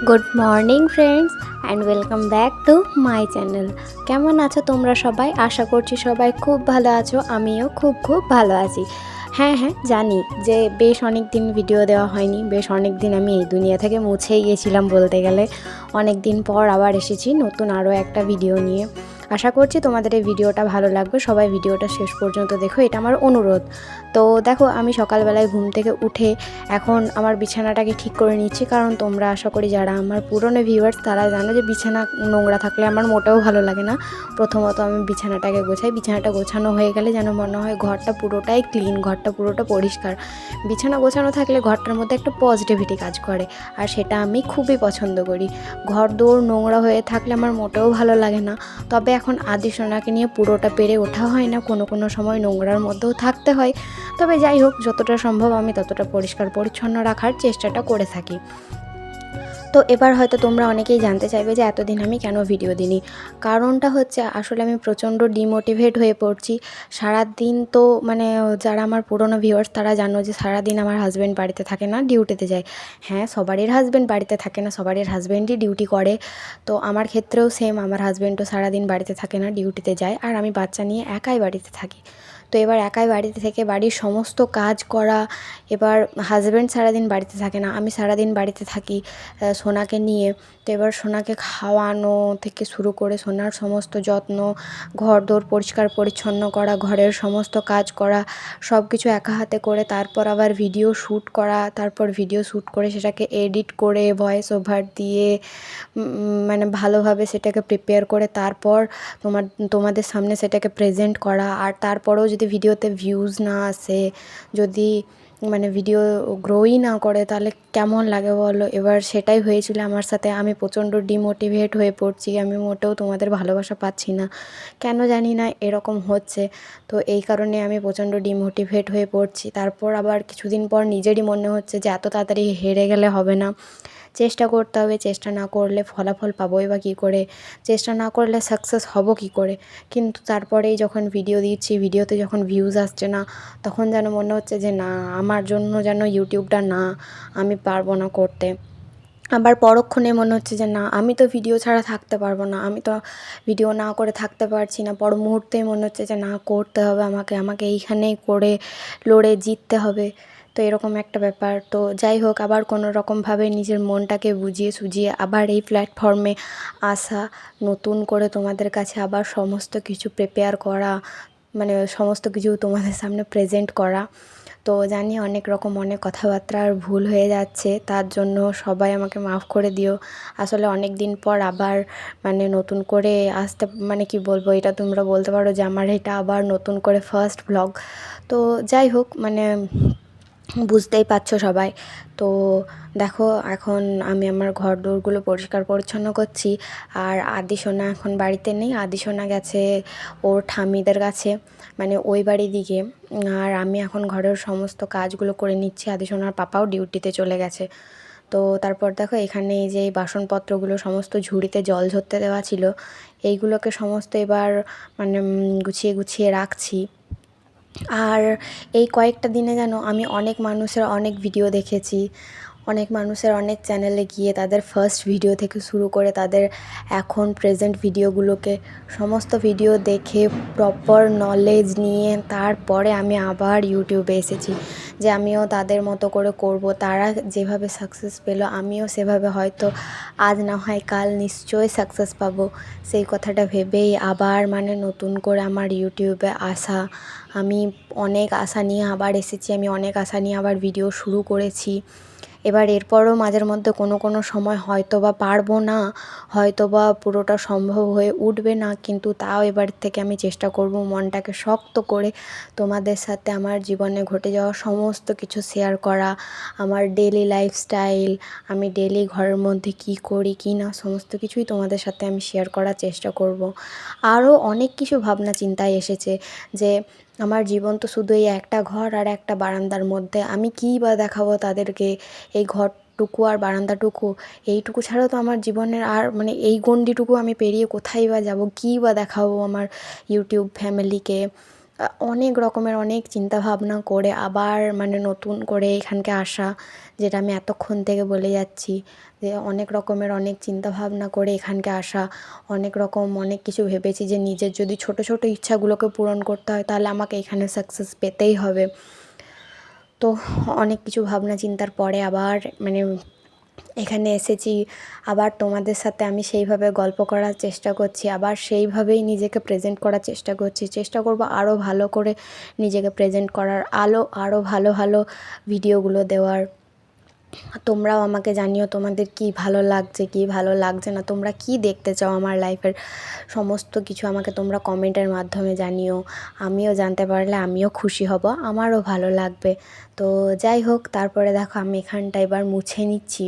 Good morning friends and welcome back to my channel. কেমন আছো তোমরা সবাই? আশা করছি সবাই খুব ভালো আছো। আমিও খুব ভালো আছি। হ্যাঁ, জানি যে বেশ অনেক দিন ভিডিও দেওয়া হয়নি। বেশ অনেক দিন আমি এই দুনিয়া থেকে মুছেই গেছিলাম বলতে গেলে। অনেক দিন পর আবার এসেছি নতুন আরও একটা ভিডিও নিয়ে। আশা করছি তোমাদের এই ভিডিওটা ভালো লাগবে। সবাই ভিডিওটা শেষ পর্যন্ত দেখো, এটা আমার অনুরোধ। তো দেখো, আমি সকালবেলায় ঘুম থেকে উঠে এখন আমার বিছানাটাকে ঠিক করে নিচ্ছি, কারণ তোমরা আশা করি যারা আমার পুরনো ভিউয়ার্স তারা জানো যে বিছানা নোংরা থাকলে আমার মোটেও ভালো লাগে না। প্রথমত আমি বিছানাটাকে গোছাই। বিছানাটা গোছানো হয়ে গেলে যেন মনে হয় ঘরটা পুরোটাই ক্লিন, ঘরটা পুরোটা পরিষ্কার। বিছানা গোছানো থাকলে ঘরটার মধ্যে একটা পজিটিভিটি কাজ করে, আর সেটা আমি খুবই পছন্দ করি। ঘর দৌড় নোংরা হয়ে থাকলে আমার মোটেও ভালো লাগে না। তবে এখন আদি সোনাকে নিয়ে পুরোটা পেরে ওঠা হয় না, কোনো সময় নোংরার মধ্যেও থাকতে হয়। তবে যাই হোক, যতটা সম্ভব আমি ততটা পরিষ্কার পরিচ্ছন্ন রাখার চেষ্টাটা করে থাকি। তো এবার হয়তো তোমরা অনেকেই জানতে চাইবে যে এতদিন আমি কেন ভিডিও দিইনি। কারণটা হচ্ছে আসলে আমি প্রচণ্ড ডিমোটিভেট হয়ে পড়ছি। সারাদিন তো যারা আমার পুরনো ভিউয়ার্স তারা জানো যে সারাদিন আমার হাজব্যান্ড বাড়িতে থাকে না, ডিউটিতে যায়। হ্যাঁ, সবারই হাজব্যান্ড বাড়িতে থাকে না, সবারই হাজব্যান্ডই ডিউটি করে। তো আমার ক্ষেত্রেও সেম, আমার হাজব্যান্ডও সারাদিন বাড়িতে থাকে না, ডিউটিতে যায়, আর আমি বাচ্চা নিয়ে একাই বাড়িতে থাকি। তো এবার একাই বাড়িতে থেকে বাড়ির সমস্ত কাজ করা, এবার হাজব্যান্ড সারাদিন বাড়িতে থাকে না, আমি সারাদিন বাড়িতে থাকি সোনাকে নিয়ে। তো এবার সোনাকে খাওয়ানো থেকে শুরু করে সোনার সমস্ত যত্ন, ঘরদোর পরিষ্কার পরিচ্ছন্ন করা, ঘরের সমস্ত কাজ করা, সব কিছু একা হাতে করে তারপর আবার ভিডিও শ্যুট করা, তারপর ভিডিও শ্যুট করে সেটাকে এডিট করে ভয়েস ওভার দিয়ে ভালোভাবে সেটাকে প্রিপেয়ার করে তারপর তোমাদের সামনে সেটাকে প্রেজেন্ট করা। আর তারপরেও যদি ভিডিওতে ভিউজ না আসে, যদি ভিডিও গ্রোই না করে, তাহলে কেমন লাগে বলো? এবার সেটাই হয়েছিল আমার সাথে। আমি প্রচণ্ড ডিমোটিভেট হয়ে পড়ছি, আমি মোটেও তোমাদের ভালোবাসা পাচ্ছি না, কেন জানি না এরকম হচ্ছে। তো এই কারণে আমি প্রচণ্ড ডিমোটিভেট হয়ে পড়ছি। তারপর আবার কিছুদিন পর নিজেরই মনে হচ্ছে যে এত তাড়াতাড়ি হেরে গেলে হবে না, চেষ্টা করতে হবে। চেষ্টা না করলে ফলাফল পাবোই বা কী করে? চেষ্টা না করলে সাকসেস হব কী করে? কিন্তু তারপরেই যখন ভিডিও দিচ্ছি, ভিডিওতে যখন ভিউজ আসছে না, তখন যেন মনে হচ্ছে যে না, আমার জন্য যেন ইউটিউবটা না, আমি পারবো না করতে। আবার পরক্ষণে মনে হচ্ছে যে না, আমি তো ভিডিও ছাড়া থাকতে পারবো না, আমি তো ভিডিও না করে থাকতে পারছি না। পর মুহূর্তেই মনে হচ্ছে যে না, করতে হবে আমাকে এইখানেই করে লড়ে জিততে হবে। তো এরকম একটা ব্যাপার। তো যাই হোক, আবার কোনো রকমভাবে নিজের মনটাকে বুঝিয়ে সুঝিয়ে আবার এই প্ল্যাটফর্মে আসা, নতুন করে তোমাদের কাছে আবার সমস্ত কিছু প্রিপেয়ার করা, সমস্ত কিছু তোমাদের সামনে প্রেজেন্ট করা। তো জানি অনেক রকম অনেক কথাবার্তা আর ভুল হয়ে যাচ্ছে, তার জন্য সবাই আমাকে মাফ করে দিও। আসলে অনেক দিন পর আবার নতুন করে আসতে, কি বলবো, এটা তোমরা বলতে পারো যে আমার এটা আবার নতুন করে ফার্স্ট ব্লগ। তো যাই হোক, বুঝতেই পারছো সবাই। তো দেখো, এখন আমি আমার ঘর দোরগুলো পরিষ্কার পরিচ্ছন্ন করছি। আর আদি সোনা এখন বাড়িতে নেই, আদি সোনা গেছে ওর ঠাম্মিদের কাছে, ওই বাড়ির দিকে। আর আমি এখন ঘরের সমস্ত কাজগুলো করে নিচ্ছি। আদি সোনার পাপাও ডিউটিতে চলে গেছে। তো তারপর দেখো, এখানে এই যে বাসনপত্রগুলো সমস্ত ঝুড়িতে জল ঝরতে দেওয়া ছিল, এইগুলোকে সমস্ত এবার গুছিয়ে রাখছি। আর এই কয়েকটা দিনে যেন আমি অনেক মানুষের অনেক ভিডিও দেখেছি, অনেক মানুষের অনেক চ্যানেলে গিয়ে তাদের ফার্স্ট ভিডিও থেকে শুরু করে তাদের এখন প্রেজেন্ট ভিডিওগুলোকে সমস্ত ভিডিও দেখে প্রপার নলেজ নিয়ে তারপরে আমি আবার ইউটিউবে এসেছি যে আমিও তাদের মতো করে করব। তারা যেভাবে সাকসেস পেলো, আমিও সেভাবে হয়তো আজ না হয় কাল নিশ্চয়ই সাকসেস পাবো। সেই কথাটা ভেবেই আবার নতুন করে আমার ইউটিউবে আসা। আমি অনেক আশা নিয়ে আবার এসেছি, আমি অনেক আশা নিয়ে আবার ভিডিও শুরু করেছি। এবার এরপরও মাঝের মধ্যে কোনো সময় হয়তো বা পারবো না, হয়তো বা পুরোটা সম্ভব হয়ে উঠবে না, কিন্তু তাও এবার থেকে আমি চেষ্টা করব মনটাকে শক্ত করে তোমাদের সাথে আমার জীবনে ঘটে যাওয়া সমস্ত কিছু শেয়ার করা। আমার ডেলি লাইফস্টাইল, আমি ডেলি ঘরের মধ্যে কী করি কী না, সমস্ত কিছুই তোমাদের সাথে আমি শেয়ার করার চেষ্টা করব। আরও অনেক কিছু ভাবনা চিন্তায় এসেছে যে আমার জীবন তো শুধু এই একটা ঘর আর একটা বারান্দার মধ্যে, আমি কীই বা দেখাবো তাদেরকে? এই ঘরটুকু আর বারান্দাটুকু, এইটুকু ছাড়া তো আমার জীবনের আর এই গণ্ডিটুকু আমি পেরিয়ে কোথায় বা যাব, কী বা দেখাবো আমার ইউটিউব ফ্যামিলিকে? অনেক রকমের অনেক চিন্তা ভাবনা করে আবার মানে নতুন করে এখানকে আসা, যেটা আমি এতক্ষণ থেকে বলে যাচ্ছি যে অনেক রকমের অনেক চিন্তা ভাবনা করে এখানকে আসা, অনেক রকম অনেক কিছু ভেবেছি যে নিজের যদি ছোট ছোট ইচ্ছাগুলোকে পূরণ করতে হয় তাহলে আমাকে এখানে সাকসেস পেতেই হবে। তো অনেক কিছু ভাবনা চিন্তার পরে আবার মানে এখানে এসেছি। আবার তোমাদের সাথে আমি সেইভাবে গল্প করার চেষ্টা করছি, আবার সেইভাবেই নিজেকে প্রেজেন্ট করার চেষ্টা করছি, চেষ্টা করব আরও ভালো করে নিজেকে প্রেজেন্ট করার, আরও ভালো ভালো ভিডিওগুলো দেওয়ার। তোমরাও আমাকে জানিও তোমাদের কী ভালো লাগছে কী ভালো লাগছে না, তোমরা কী দেখতে চাও আমার লাইফের, সমস্ত কিছু আমাকে তোমরা কমেন্টের মাধ্যমে জানিও। আমিও জানতে পারলে আমিও খুশি হব, আমারও ভালো লাগবে। তো যাই হোক, তারপরে দেখো আমি এখানটা এবার মুছে নিচ্ছি।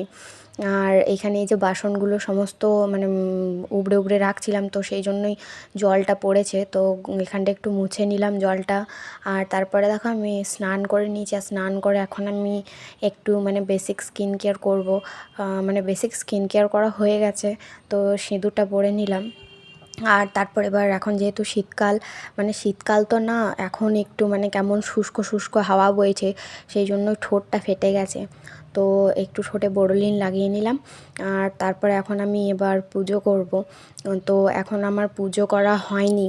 আর এখানে এই যে বাসনগুলো সমস্ত মানে উবড়ে উবড়ে রাখছিলাম, তো সেই জন্যই জলটা পড়েছে, তো এখানটা একটু মুছে নিলাম জলটা। আর তারপরে দেখো আমি স্নান করে নিয়েছি, আর স্নান করে এখন আমি একটু মানে বেসিক স্কিন কেয়ার করবো। মানে বেসিক স্কিন কেয়ার করা হয়ে গেছে, তো সিঁদুরটা পরে নিলাম। আর তারপর এবার এখন যেহেতু শীতকাল, মানে শীতকাল তো না, এখন একটু মানে কেমন শুষ্ক শুষ্ক হাওয়া বইছে, সেই জন্য ঠোঁটটা ফেটে গেছে, তো একটু ঠোঁটে বোরোলিন লাগিয়ে নিলাম। আর তারপরে এখন আমি এবার পুজো করব। তো এখন আমার পুজো করা হয়নি।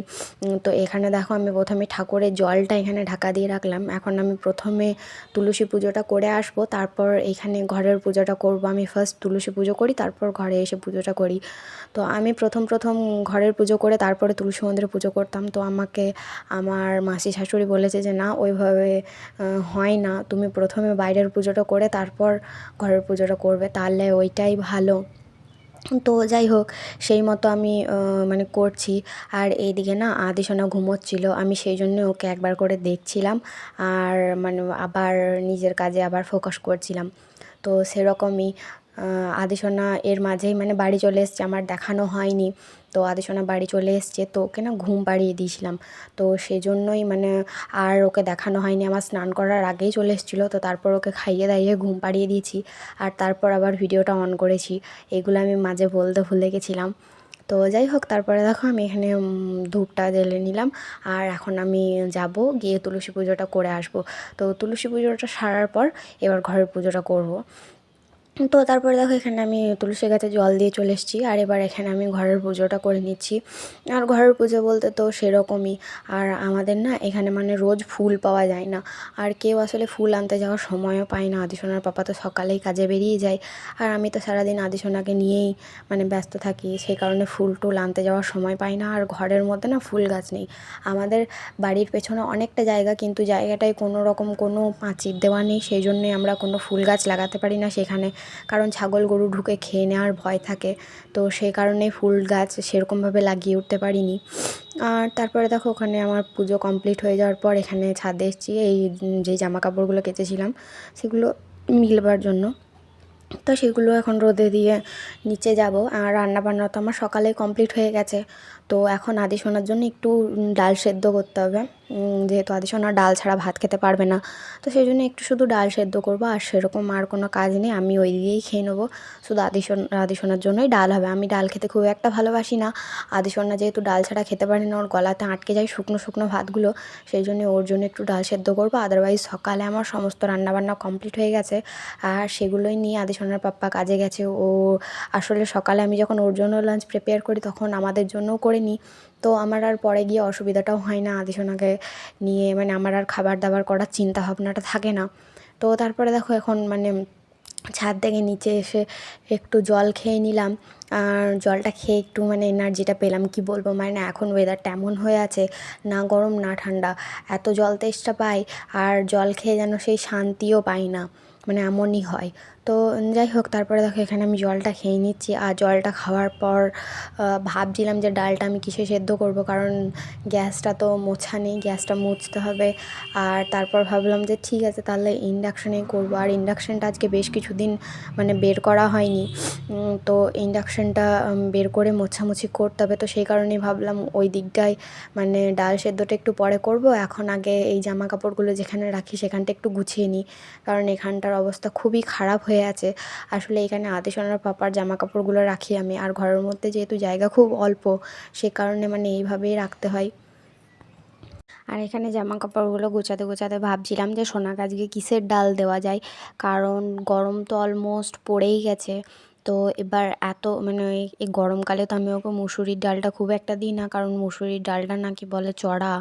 তো এখানে দেখো আমি প্রথমে ঠাকুরের জলটা এখানে ঢাকা দিয়ে রাখলাম, এখন আমি প্রথমে তুলসী পুজোটা করে আসবো, তারপর এখানে ঘরের পুজোটা করব। আমি ফার্স্ট তুলসী পুজো করি, তারপর ঘরে এসে পুজোটা করি। তো আমি প্রথম প্রথম ঘরের পুজো করে তারপরে তুলসী মন্দিরে পুজো করতাম, তো আমাকে আমার মাসি শাশুড়ি বলেছে যে না, ওইভাবে হয় না, তুমি প্রথমে বাইরের পুজোটা করে তারপর ঘরের পুজোটা করবে, তাহলে ওইটাই ভালো। তো যাই হোক, সেই মতো আমি মানে করছি। আর এইদিকে না আদিসোনা ঘুমোচ্ছিল, আমি সেই জন্য ওকে একবার করে দেখছিলাম, আর মানে আবার নিজের কাজে আবার ফোকাস করছিলাম। তো সেরকমই আদিসোনা এর মাঝেই মানে বাড়ি চলে এসছে, আমার দেখানো হয়নি। তো আদিসোনা বাড়ি চলে এসছে, তো ওকে না ঘুম পাড়িয়ে দিয়েছিলাম, তো সেজন্যই মানে আর ওকে দেখানো হয়নি। আমার স্নান করার আগেই চলে এসেছিলো, তো তারপর ওকে খাইয়ে দাইয়ে ঘুম পাড়িয়ে দিয়েছি, আর তারপর আবার ভিডিওটা অন করেছি। এগুলো আমি মাঝে বলতে ভুলে গেছিলাম। তো যাই হোক, তারপরে দেখো আমি এখানে ধূপটা জ্বেলে নিলাম, আর এখন আমি যাব গিয়ে তুলসী পুজোটা করে আসবো। তো তুলসী পুজোটা সারার পর এবার ঘরের পুজোটা করব। তো তারপরে দেখো এখানে আমি তুলসী গাছে জল দিয়ে চলে এসেছি, আর এবার এখানে আমি ঘরের পুজোটা করে নিচ্ছি। আর ঘরের পুজো বলতে তো সেরকমই, আর আমাদের না এখানে মানে রোজ ফুল পাওয়া যায় না, আর কেউ আসলে ফুল আনতে যাওয়ার সময়ও পায় না। আদিসোনার পাপা তো সকালেই কাজে বেরিয়ে যায়, আর আমি তো সারাদিন আদিসোনাকে নিয়েই মানে ব্যস্ত থাকি, সেই কারণে ফুল টুল আনতে যাওয়ার সময় পাই না। আর ঘরের মধ্যে না ফুল গাছ নেই, আমাদের বাড়ির পেছনে অনেকটা জায়গা, কিন্তু জায়গাটায় কোনো রকম কোনো পাঁচির দেওয়া নেই, সেই জন্যই আমরা কোনো ফুল গাছ লাগাতে পারি না সেখানে, কারণ ছাগল গরু ঢুকে খেয়ে নেওয়ার ভয় থাকে। তো সেই কারণেই ফুল গাছ সেরকমভাবে লাগিয়ে উঠতে পারিনি। আর তারপরে দেখো ওখানে আমার পুজো কমপ্লিট হয়ে যাওয়ার পর এখানে ছাদে এসেছি, এই যে জামা কাপড়গুলো কেচেছিলাম সেগুলো মিলবার জন্য। তো সেগুলো এখন রোদে দিয়ে নিচে যাব। আর রান্নাবান্না তো আমার সকালেই কমপ্লিট হয়ে গেছে, তো এখন আদিসোনার জন্য একটু ডাল সেদ্ধ করতে হবে, যেহেতু আদিসোনা ডাল ছাড়া ভাত খেতে পারবে না, তো সেই জন্য একটু শুধু ডাল সেদ্ধ করবো, আর সেরকম আর কোনো কাজ নেই, আমি ওই দিয়েই খেয়ে নেবো। শুধু আদিসোনার জন্যই ডাল হবে। আমি ডাল খেতে খুব একটা ভালোবাসি না, আদিসোনা যেহেতু ডাল ছাড়া খেতে পারে না, ওর গলাতে আটকে যায় শুকনো শুকনো ভাতগুলো, সেই জন্য ওর জন্য একটু ডাল সেদ্ধ করবো। আদারওয়াইজ সকালে আমার সমস্ত রান্নাবান্না কমপ্লিট হয়ে গেছে, আর সেগুলোই নিয়ে আদিসোনার পাপ্পা কাজে গেছে। ও আসলে সকালে আমি যখন ওর জন্য লাঞ্চ প্রিপেয়ার করি তখন আমাদের জন্যও করে নিই, তো আমার আর পরে গিয়ে অসুবিধাটাও হয় না আদিসোনাকে নিয়ে, মানে আমার আর খাবার দাবার করার চিন্তা ভাবনাটা থাকে না। তো তারপরে দেখো এখন মানে ছাদ থেকে নিচে এসে একটু জল খেয়ে নিলাম, আর জলটা খেয়ে একটু মানে এনার্জিটা পেলাম, কি বলবো, মানে এখন ওয়েদারটা এমন হয়ে আছে, না গরম না ঠান্ডা, এত জল তেষ্টা পাই, আর জল খেয়ে যেন সেই শান্তিও পাই না, মানে এমনই হয়। তো যাই হোক, তারপরে দেখো এখানে আমি জলটা খেয়ে নিচ্ছি, আর জলটা খাওয়ার পর ভাবছিলাম যে ডালটা আমি কিসে সেদ্ধ করব, কারণ গ্যাসটা তো মোছা নেই, গ্যাসটা মুছতে হবে। আর তারপর ভাবলাম যে ঠিক আছে তাহলে ইন্ডাকশানেই করবো, আর ইন্ডাকশানটা আজকে বেশ কিছুদিন মানে বের করা হয়নি, তো ইন্ডাকশানটা বের করে মোছামুছি করতে হবে, তো সেই কারণেই ভাবলাম ওই দিকটায় মানে ডাল সেদ্ধটা একটু পরে করব, এখন আগে এই জামা কাপড়গুলো যেখানে রাখি সেখানটা একটু গুছিয়ে নিই, কারণ এখানটার অবস্থা খুবই খারাপ হয়ে আছে। আসলে এখানে আদিসোনার পাপার জামা কাপড়গুলো রাখি আমি, আর ঘরের মধ্যে যেহেতু জায়গা খুব অল্প, সে কারণে মানে এইভাবেই রাখতে হয়। আর এখানে জামা কাপড়গুলো গোছাতে গোছাতে ভাবছিলাম যে সোনাকে আজকে কিসের ডাল দেওয়া যায়, কারণ গরম তো অলমোস্ট পড়েই গেছে। তো এবার এত মানে এই গরমকালে তো আমি ওকে মুসুরির ডালটা খুব একটা দিই না, কারণ মুসুরির ডালটা নাকি বলে চড়া,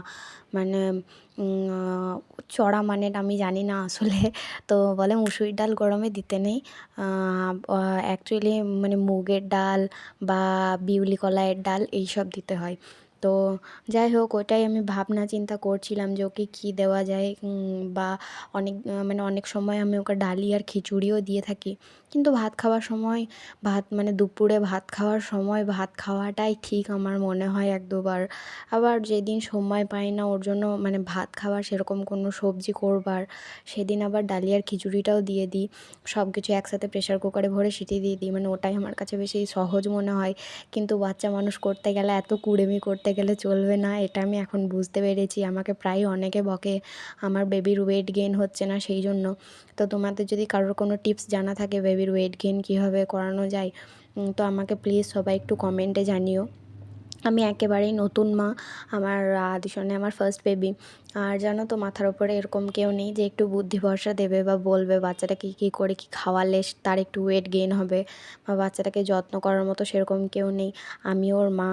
মানে চড়া মানে আমি জানি না আসলে। তো বলে মুসুরির ডাল গরমে দিতে নেই, অ্যাকচুয়ালি মানে মুগের ডাল বা বিউলি কলাইয়ের ডাল এইসব দিতে হয়। তো যাই হোক, ওটাই আমি ভাবনা চিন্তা করছিলাম যে ওকে কী দেওয়া যায়, বা অনেক মানে অনেক সময় আমি ওকে ডালি আর খিচুড়িও দিয়ে থাকি। কিন্তু ভাত খাওয়ার সময়, ভাত মানে দুপুরে ভাত খাওয়ার সময় ভাত খাওয়াটাই ঠিক আমার মনে হয় এক দুবার। আবার যেদিন সময় পাই না ওর জন্য মানে ভাত খাওয়ার সেরকম কোনো সবজি করবার, সেদিন আবার ডালি আর খিচুড়িটাও দিয়ে দিই। সব কিছু একসাথে প্রেশার কুকারে ভরে সিটি দিয়ে দিই, মানে ওটাই আমার কাছে বেশি সহজ মনে হয়। কিন্তু বাচ্চা মানুষ করতে গেলে এত কুড়েমি করতে গেলে চলবে না, এটা আমি এখন বুঝতে পেরেছি। আমাকে প্রায় অনেকে বকে আমার বেবির ওয়েট গেইন হচ্ছে না সেই জন্য। তো তোমাদের যদি কারোর কোনো টিপস জানা থাকে বেবির ওয়েট গেইন কীভাবে করানো যায়, তো আমাকে প্লিজ সবাই একটু কমেন্টে জানিও। আমি একেবারেই নতুন মা, আমার আদিশনে আমার ফার্স্ট বেবি। আর জানো তো, মাথার ওপরে এরকম কেউ নেই যে একটু বুদ্ধি ভরসা দেবে বা বলবে বাচ্চাটাকে কী করে কী খাওয়ালে তার একটু ওয়েট গেইন হবে, বা বাচ্চাটাকে যত্ন করার মতো সেরকম কেউ নেই। আমি ওর মা,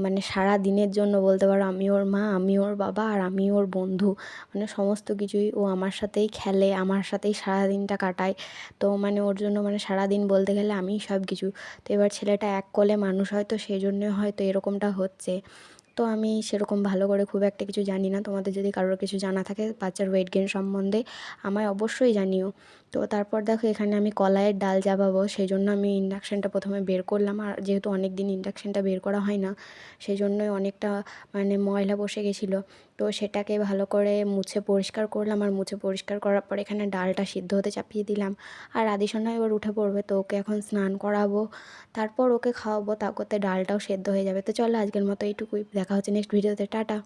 মানে সারা দিনের জন্য বলতে পারো আমি ওর মা, আমি ওর বাবা, আর আমি ওর বন্ধু। মানে সমস্ত কিছুই ও আমার সাথেই খেলে, আমার সাথেই সারা দিনটা কাটায়। তো মানে ওর জন্য মানে সারাদিন বলতে গেলে আমিই সব কিছু। তো এবার ছেলেটা এক কোলে মানুষ হয়, তো সেই জন্যই হয়তো এরকমটা হচ্ছে। তো আমি সেরকম ভালো করে খুব একটা কিছু জানি না। তোমাদের যদি কারোর কিছু জানা থাকে বাচ্চার ওয়েট গেইন সম্বন্ধে, আমায় অবশ্যই জানিও। তো তারপর দেখো, এখানে আমি কলাইয়ের ডাল চাপাবো, সেই জন্য আমি ইন্ডাকশানটা প্রথমে বের করলাম। আর যেহেতু অনেক দিন ইন্ডাকশানটা বের করা হয় না, সেই জন্যই অনেকটা মানে ময়লা বসে গেছিলো। তো সেটাকে ভালো করে মুছে পরিষ্কার করলাম, আর মুছে পরিষ্কার করার পর এখানে ডালটা সিদ্ধ হতে চাপিয়ে দিলাম। আর আদিশোনা এবার উঠে পড়বে, তো ওকে এখন স্নান করাবো, তারপর ওকে খাওয়াবো, তা করতে ডালটাও সেদ্ধ হয়ে যাবে। তো চলো আজকের মতো এইটুকুই, দেখা হচ্ছে নেক্সট ভিডিওতে, টাটা।